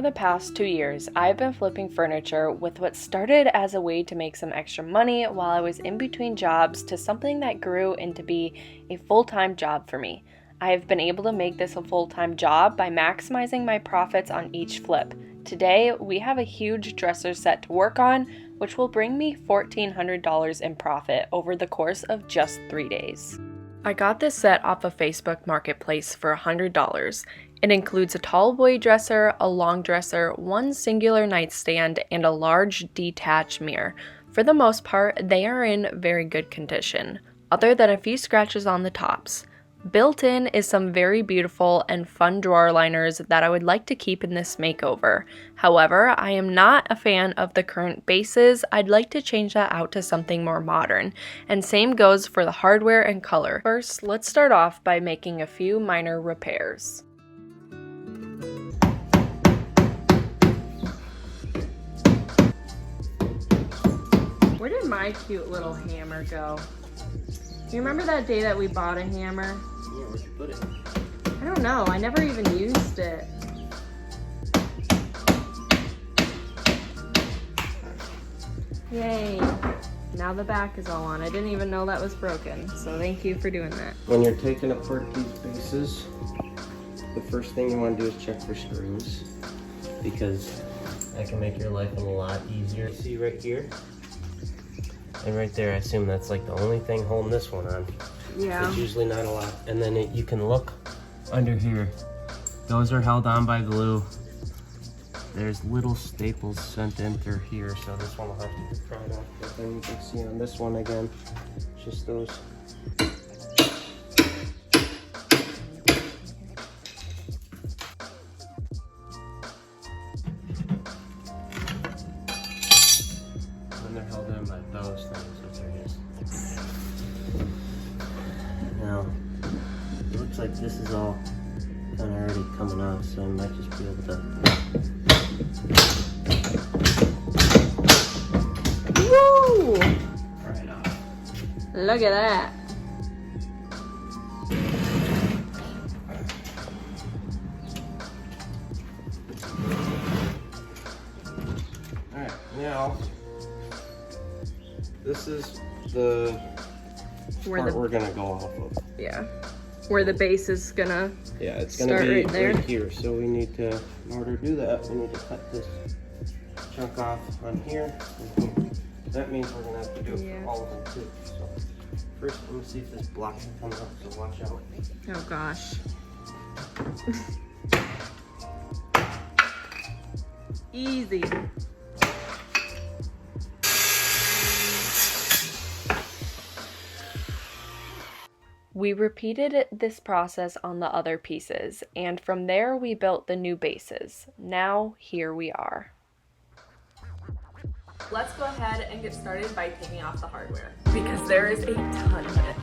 the past 2 years, I've been flipping furniture with what started as a way to make some extra money while I was in between jobs to something that grew into be a full-time job for me. I have been able to make this a full-time job by maximizing my profits on each flip. Today, we have a huge dresser set to work on, which will bring me $1,400 in profit over the course of just 3 days. I got this set off of Facebook Marketplace for $100. It includes a tall boy dresser, a long dresser, one singular nightstand, and a large detached mirror. For the most part, they are in very good condition, other than a few scratches on the tops. Built in is some very beautiful and fun drawer liners that I would like to keep in this makeover. However, I am not a fan of the current bases. I'd like to change that out to something more modern. And same goes for the hardware and color. First, let's start off by making a few minor repairs. Where did my cute little hammer go? You remember that day that we bought a hammer? Yeah, where'd you put it? I don't know. I never even used it. Yay. Now the back is all on. I didn't even know that was broken, so thank you for doing that. When you're taking apart these bases, the first thing you want to do is check for screws, because that can make your life a lot easier. See right here? And right there, I assume that's like the only thing holding this one on. Yeah. It's usually not a lot. And then you can look under here. Those are held on by glue. There's little staples sent in through here, so this one will have to be pried off. But then you can see on this one again, it's just those. They're held in by those things, which are just. Now, it looks like this is all kind of already coming off, so I might just be able to. Woo! Pry it off. Look at that. Alright, now. This is the part we're gonna go off of. Yeah. Where the base is gonna it's gonna start be right there. right here. So we need to, in order to do that, we need to cut this chunk off on here and here. That means we're gonna have to do it for all of them too. So first, let me see if this block can come up. So watch out. Oh gosh. Easy. We repeated this process on the other pieces, and from there we built the new bases. Now, here we are. Let's go ahead and get started by taking off the hardware, because there is a ton of it.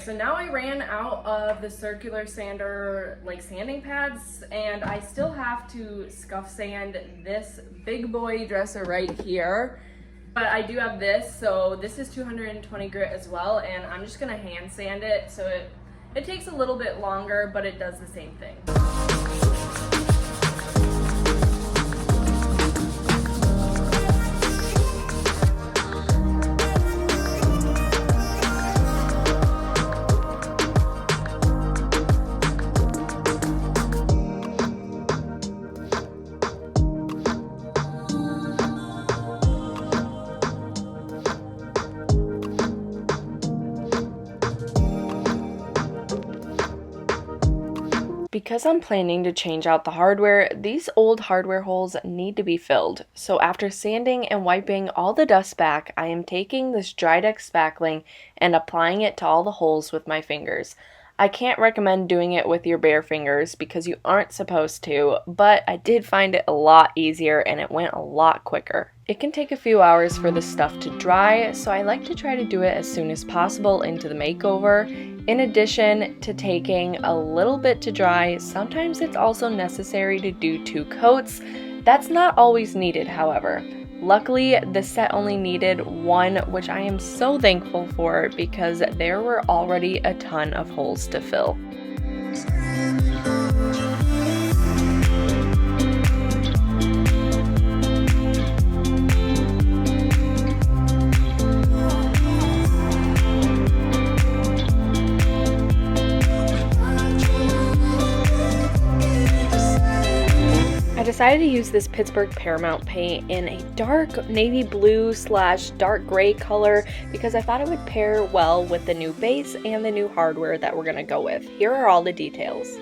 so now I ran out of the circular sander, like sanding pads, and I still have to scuff sand this big boy dresser right here. But I do have this, so this is 220 grit as well, and I'm just gonna hand sand it, so it takes a little bit longer, but it does the same thing. Because I'm planning to change out the hardware, these old hardware holes need to be filled. So after sanding and wiping all the dust back, I am taking this Drydex spackling and applying it to all the holes with my fingers. I can't recommend doing it with your bare fingers because you aren't supposed to, but I did find it a lot easier and it went a lot quicker. It can take a few hours for this stuff to dry, so I like to try to do it as soon as possible into the makeover. In addition to taking a little bit to dry, sometimes it's also necessary to do 2 coats. That's not always needed, however. Luckily, the set only needed 1, which I am so thankful for because there were already a ton of holes to fill. I decided to use this Pittsburgh Paramount paint in a dark navy blue / dark gray color because I thought it would pair well with the new base and the new hardware that we're going to go with. Here are all the details.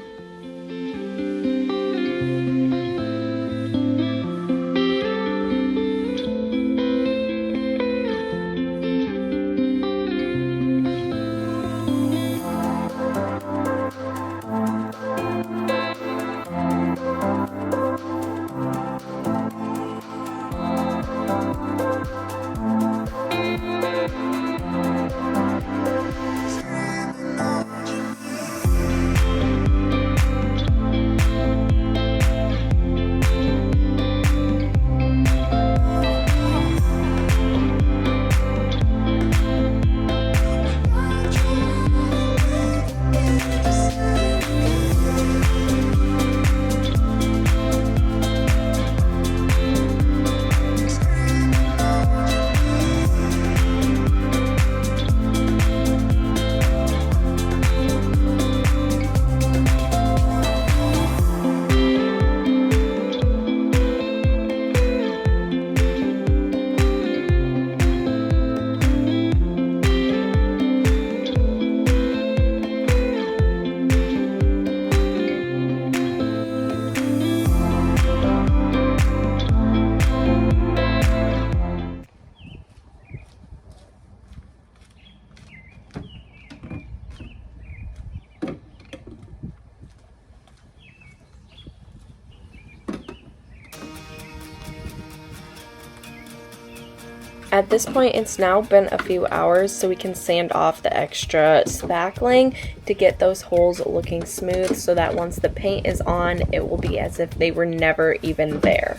At this point, it's now been a few hours, so we can sand off the extra spackling to get those holes looking smooth so that once the paint is on, it will be as if they were never even there.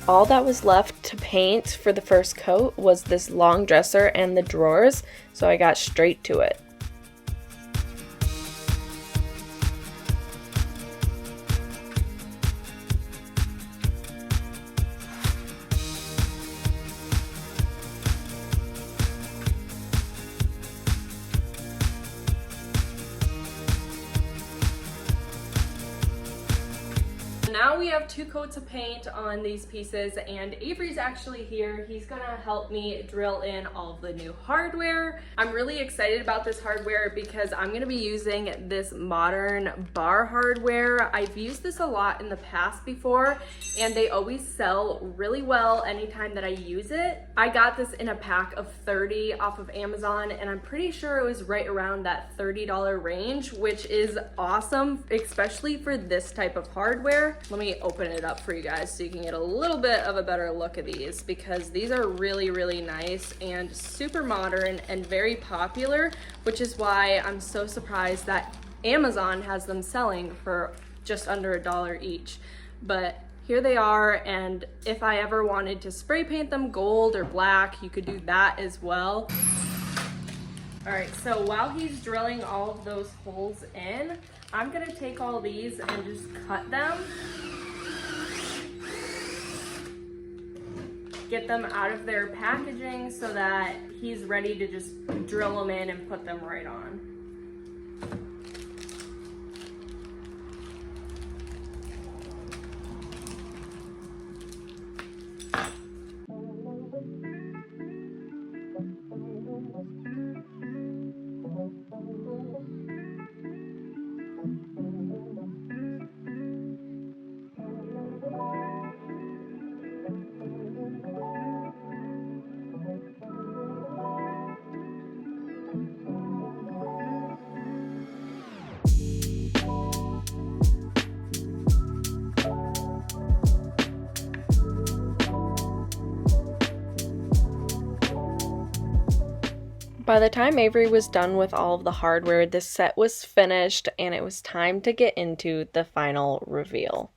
All that was left to paint for the first coat was this long dresser and the drawers, so I got straight to it. have 2 coats of paint on these pieces, and Avery's actually here. He's gonna help me drill in all of the new hardware. I'm really excited about this hardware because I'm gonna be using this modern bar hardware. I've used this a lot in the past before, and they always sell really well anytime that I use it. I got this in a pack of 30 off of Amazon, and I'm pretty sure it was right around that $30 range, which is awesome, especially for this type of hardware. Let me open it up for you guys so you can get a little bit of a better look at these, because these are really, really nice and super modern and very popular, which is why I'm so surprised that Amazon has them selling for just under $1 each. But here they are, and if I ever wanted to spray paint them gold or black, you could do that as well. All right, so while he's drilling all of those holes in, I'm gonna take all these and just cut them. Get them out of their packaging so that he's ready to just drill them in and put them right on. By the time Avery was done with all of the hardware, this set was finished, and it was time to get into the final reveal.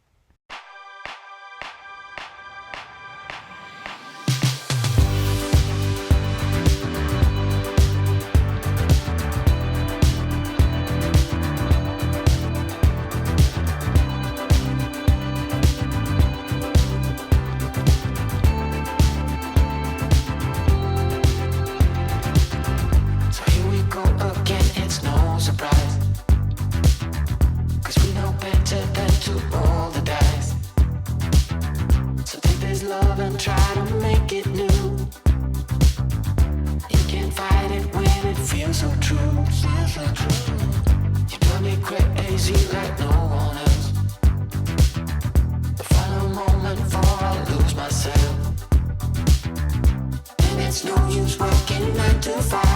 No use working 9 to 5.